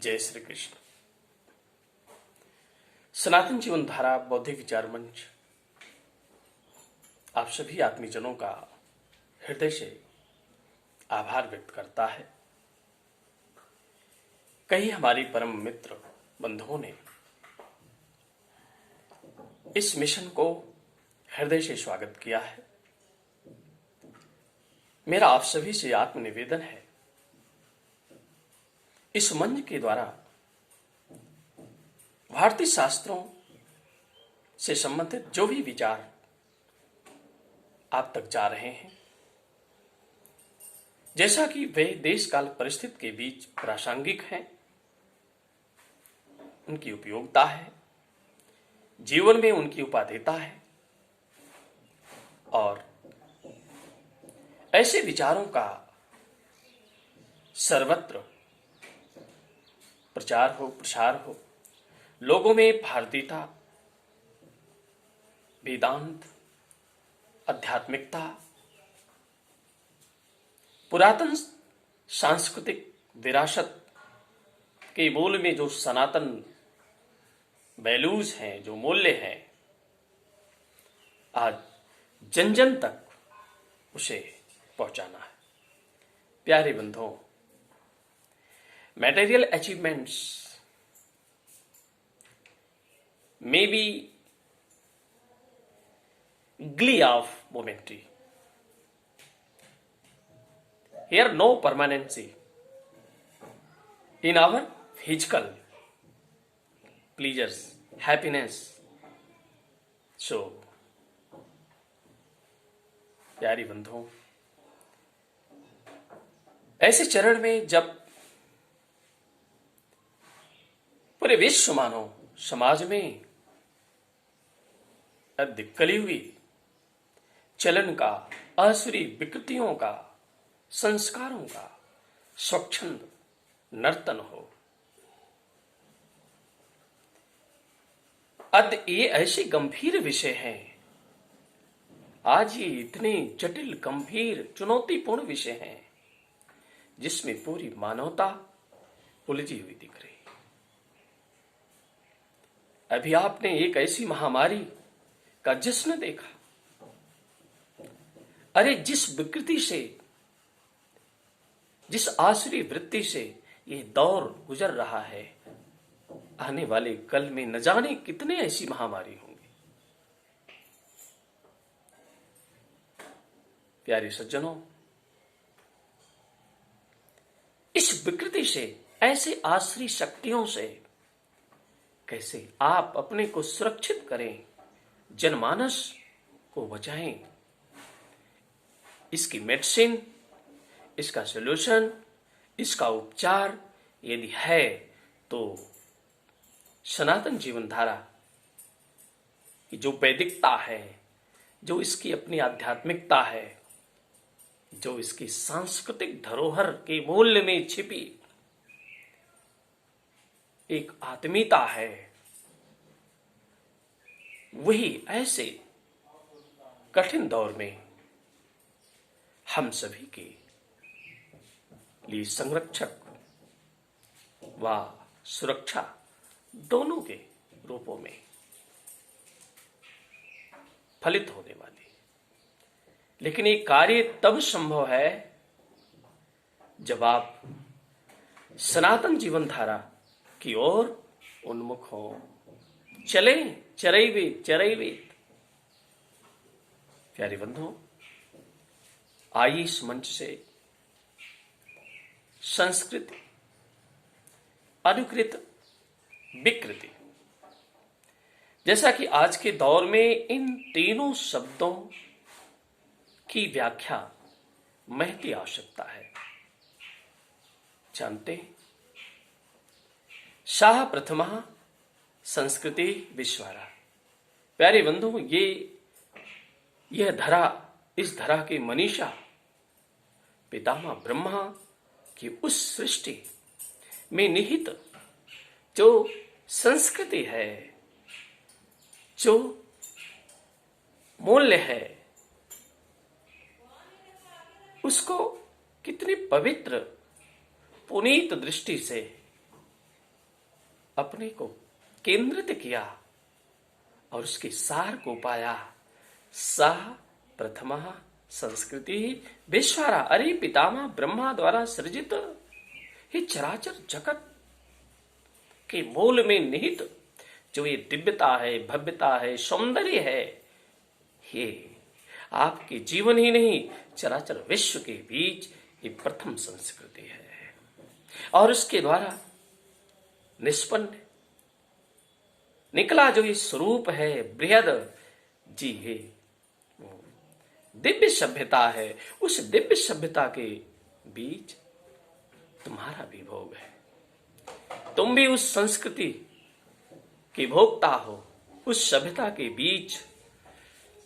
जय श्री कृष्ण। सनातन जीवन धारा बौद्धिक विचार मंच आप सभी आत्मीजनों का हृदय से आभार व्यक्त करता है। कई हमारी परम मित्र बंधुओं ने इस मिशन को हृदय से स्वागत किया है। मेरा आप सभी से आत्मनिवेदन है, इस मंच के द्वारा भारतीय शास्त्रों से संबंधित जो भी विचार आप तक जा रहे हैं, जैसा कि वे देश काल परिस्थिति के बीच प्रासंगिक हैं, उनकी उपयोगिता है, जीवन में उनकी उपादेयता है और ऐसे विचारों का सर्वत्र प्रचार हो, प्रसार हो, लोगों में भारतीयता, वेदांत, आध्यात्मिकता, पुरातन सांस्कृतिक विरासत के मूल में जो सनातन वैल्यूज हैं, जो मूल्य हैं, आज जन जन तक उसे पहुंचाना है। प्यारे बंधुओं, material achievements may be glee of momentary. Here no permanency in our physical pleasures, happiness. So, प्यारी बंधुओं, ऐसे चरण में जब पूरे विश्व मानो समाज में कली हुई चलन का, आसुरी विकृतियों का, संस्कारों का स्वच्छंद नर्तन हो, ये ऐसे गंभीर विषय हैं। आज ये इतने जटिल, गंभीर, चुनौतीपूर्ण विषय हैं जिसमें पूरी मानवता उलझी हुई दिख रही। अभी आपने एक ऐसी महामारी का जश्न देखा। अरे जिस विकृति से, जिस आसुरी वृत्ति से ये दौर गुजर रहा है, आने वाले कल में न जाने कितने ऐसी महामारी होंगी। प्यारे सज्जनों, इस विकृति से, ऐसे आसुरी शक्तियों से कैसे आप अपने को सुरक्षित करें, जनमानस को बचाएं, इसकी मेडिसिन, इसका सॉल्यूशन, इसका उपचार यदि है तो सनातन जीवन धारा की जो वैदिकता है, जो इसकी अपनी आध्यात्मिकता है, जो इसकी सांस्कृतिक धरोहर के मूल्य में छिपी एक आत्मीयता है, वही ऐसे कठिन दौर में हम सभी के लिए संरक्षक व सुरक्षा दोनों के रूपों में फलित होने वाली। लेकिन ये कार्य तब संभव है जब आप सनातन जीवन धारा की ओर उन्मुख हो। चले चरैवेत। प्यारे बंधुओं, आइए इस मंच से संस्कृति, अनुकृति, विकृति, जैसा कि आज के दौर में इन तीनों शब्दों की व्याख्या महती आवश्यकता है। जानते हैं, शाह प्रथमा संस्कृति विश्वारा। प्यारे बंधु, यह धरा, इस धरा के मनीषा पितामह ब्रह्मा की उस सृष्टि में निहित जो संस्कृति है, जो मूल्य है, उसको कितनी पवित्र पुनीत दृष्टि से अपने को केंद्रित किया और उसके सार को पाया। सह प्रथमा संस्कृति विश्वारा, अरे पितामह ब्रह्मा द्वारा सृजित ये चराचर जगत के मूल में निहित जो ये दिव्यता है, भव्यता है, सौंदर्य है, ये आपके जीवन ही नहीं चराचर विश्व के बीच ये प्रथम संस्कृति है। और उसके द्वारा निष्पन्न निकला जो ये स्वरूप है बृहद जी, ये दिव्य सभ्यता है। उस दिव्य सभ्यता के बीच तुम्हारा भी भोग है, तुम भी उस संस्कृति के भोक्ता हो, उस सभ्यता के बीच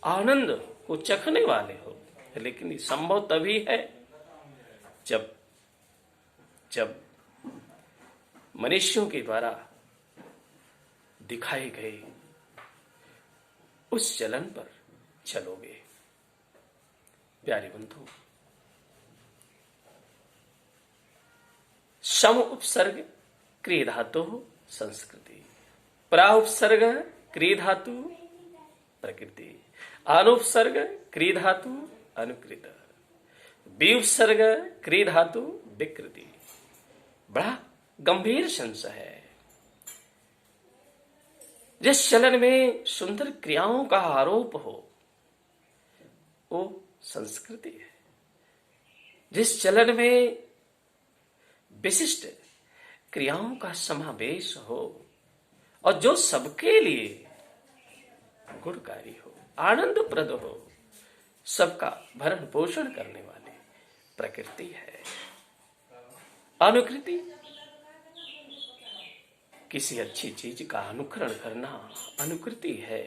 आनंद को चखने वाले हो। लेकिन ये संभव तभी है जब मनुष्यों के द्वारा दिखाए गए उस चलन पर चलोगे। प्यारे बंधु, सम उपसर्ग क्रिय धातु संस्कृति, प्रा उपसर्ग क्रिय धातु प्रकृति, अनुपसर्ग क्रिय धातु अनुकृत, विउपसर्ग क्रिय धातु विकृति। बड़ा गंभीर संशय है। जिस चलन में सुंदर क्रियाओं का आरोप हो वो संस्कृति है। जिस चलन में विशिष्ट क्रियाओं का समावेश हो और जो सबके लिए गुणकारी हो, आनंदप्रद हो, सबका भरण पोषण करने वाली प्रकृति है। अनुकृति किसी अच्छी चीज का अनुकरण करना अनुकृति है,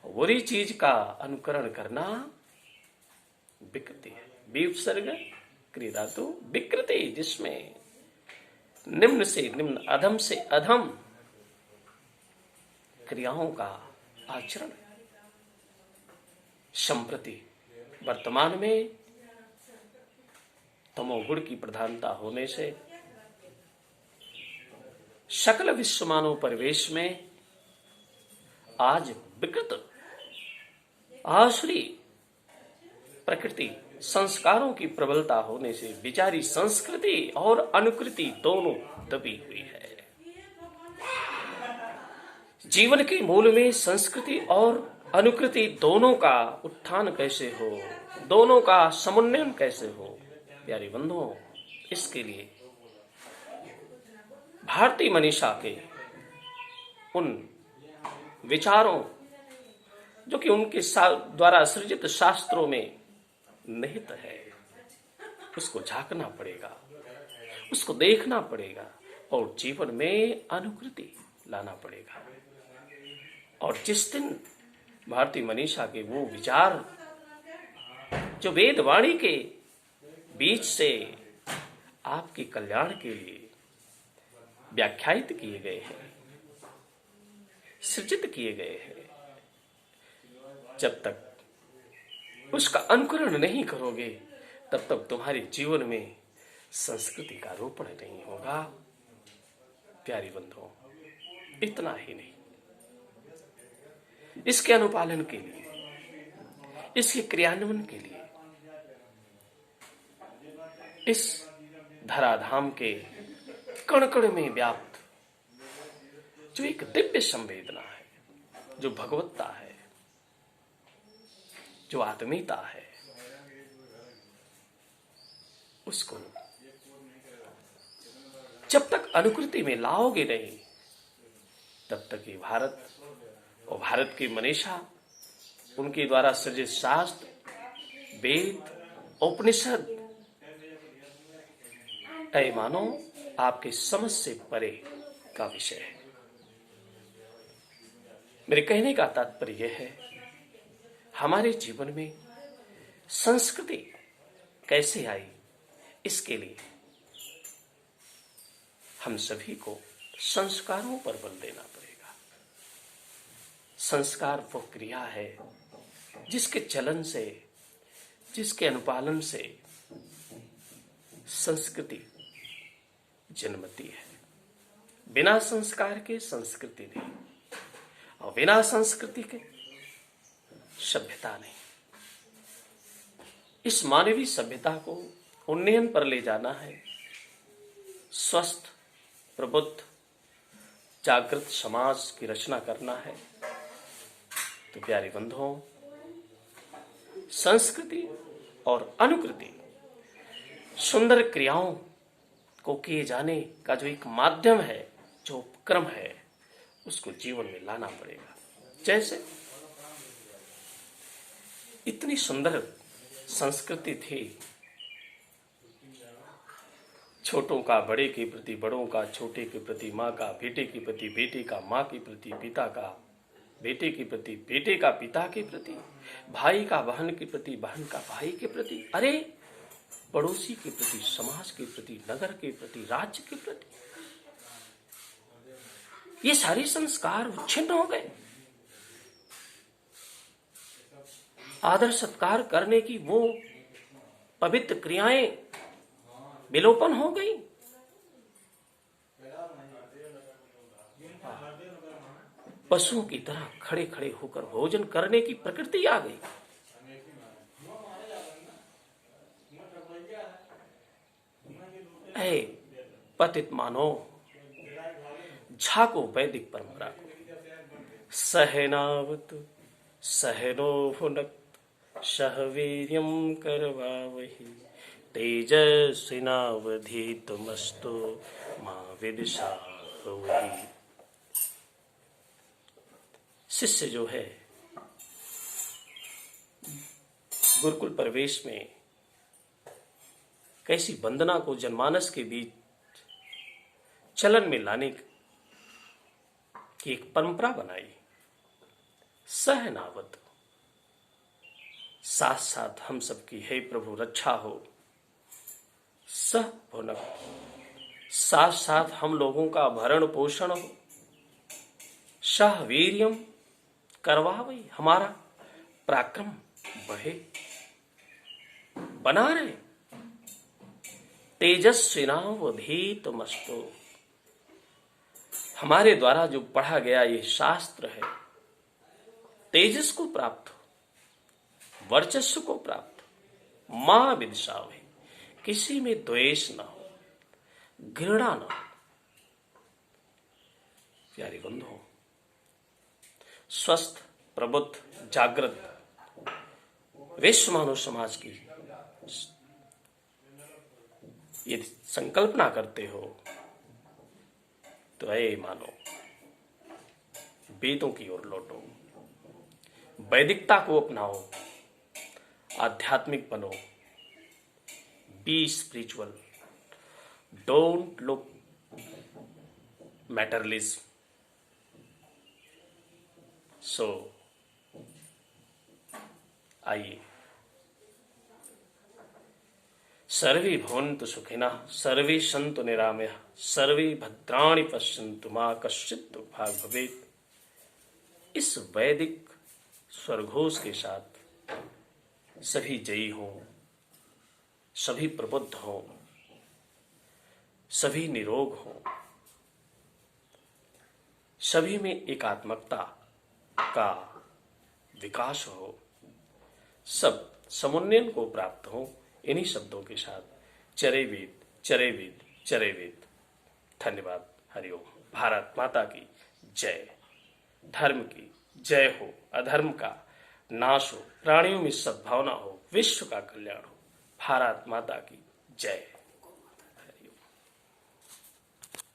बुरी चीज का अनुकरण करना विकृति है। विउपसर्ग क्रिया धातु विकृति, जिसमें निम्न से निम्न, अधम से अधम क्रियाओं का आचरण। संप्रति वर्तमान में तमोगुण की प्रधानता होने से सकल विश्व मानव परिवेश में आज विकृत आसुरी प्रकृति संस्कारों की प्रबलता होने से विचारी संस्कृति और अनुकृति दोनों दबी हुई है। जीवन के मूल में संस्कृति और अनुकृति दोनों का उत्थान कैसे हो, दोनों का समुन्नयन कैसे हो। प्यारे बंधुओं, इसके लिए भारतीय मनीषा के उन विचारों जो कि उनके द्वारा सृजित शास्त्रों में निहित है, उसको झांकना पड़ेगा, उसको देखना पड़ेगा और जीवन में अनुकृति लाना पड़ेगा। और जिस दिन भारतीय मनीषा के वो विचार जो वेद वाणी के बीच से आपके कल्याण के लिए व्याख्यायित किए गए हैं, सृजित किए गए हैं, जब तक उसका अनुकरण नहीं करोगे तब तक तुम्हारे जीवन में संस्कृति का रोपण नहीं होगा। प्यारी बंधुओं, इतना ही नहीं, इसके अनुपालन के लिए, इसके क्रियान्वयन के लिए इस धराधाम के कण कण में व्याप्त जो एक दिव्य संवेदना है, जो भगवत्ता है, जो आत्मीयता है, उसको जब तक अनुकृति में लाओगे नहीं तब तक ये भारत और भारत की मनीषा, उनके द्वारा सृजित शास्त्र, वेद, उपनिषद, ऐ मानो आपके समझ से परे का विषय है। मेरे कहने का तात्पर्य यह है, हमारे जीवन में संस्कृति कैसे आई, इसके लिए हम सभी को संस्कारों पर बल देना पड़ेगा। संस्कार वो क्रिया है जिसके चलन से, जिसके अनुपालन से संस्कृति जन्मती है। बिना संस्कार के संस्कृति नहीं, और बिना संस्कृति के सभ्यता नहीं। इस मानवीय सभ्यता को उन्नयन पर ले जाना है, स्वस्थ, प्रबुद्ध, जागृत समाज की रचना करना है। तो प्यारे बंधुओं, संस्कृति और अनुकृति सुंदर क्रियाओं को किए जाने का जो एक माध्यम है, जो उपक्रम है, उसको जीवन में लाना पड़ेगा। जैसे इतनी सुंदर संस्कृति थी, छोटों का बड़े के प्रति, बड़ों का छोटे के प्रति, माँ का बेटे के प्रति, बेटे का माँ के प्रति, पिता का बेटे के प्रति, बेटे का पिता के प्रति, भाई का बहन के प्रति, बहन का भाई के प्रति, अरे पड़ोसी के प्रति, समाज के प्रति, नगर के प्रति, राज्य के प्रति। ये सारे संस्कार उच्छिन्न हो गए। आदर सत्कार करने की वो पवित्र क्रियाएं विलोपन हो गई। पशुओं की तरह खड़े खड़े होकर भोजन करने की प्रकृति आ गई। ऐ पतित मानो, झाको वैदिक परंपरा को। सहनावत सहनो भुनक्तु सह वीर्यं करवावहि तेजस्विनावधीतमस्तु मा विद्विषावहि। शिष्य जो है गुरुकुल प्रवेश में कैसी वंदना को जनमानस के बीच चलन में लाने की एक परंपरा बनाई। सहनावत, साथ साथ हम सबकी हे प्रभु रक्षा हो। सह भुनक, साथ साथ हम लोगों का भरण पोषण हो। सह वीर्यम करवावई, हमारा पराक्रम बढ़े, बना रहे। तेजस्विनावधीतमस्तु, हमारे द्वारा जो पढ़ा गया ये शास्त्र है, तेजस को प्राप्त हो, वर्चस्व को प्राप्त हो। मां विद्विषावहि, किसी में द्वेष न हो, घृणा न हो। प्यारे बंधुओं, स्वस्थ, प्रबुद्ध, जागृत विश्व मानव समाज की यदि संकल्पना करते हो तो ऐ मानो, वेदों की ओर लौटो, वैदिकता को अपनाओ, आध्यात्मिक बनो, बी स्पिरिचुअल, डोंट लुक मैटरलिज्म। सो आइए, सर्वे भवन्तु सुखिनः, सर्वे सन्तु निरामयाः, सर्वे भद्राणि पश्यन्तु मा कश्चित् दुर्भाग् भवेत्। इस वैदिक स्वरघोष के साथ सभी जयी हों, सभी प्रबुद्ध हों, सभी निरोग हों, सभी में एकात्मकता का विकास हो, सब समुन्नयन को प्राप्त हो। इन्हीं शब्दों के साथ चरे वेद, चरे वेद, चरे वेद। धन्यवाद। हरिओम। भारत माता की जय। धर्म की जय हो, अधर्म का नाश हो, प्राणियों में सद्भावना हो, विश्व का कल्याण हो। भारत माता की जय।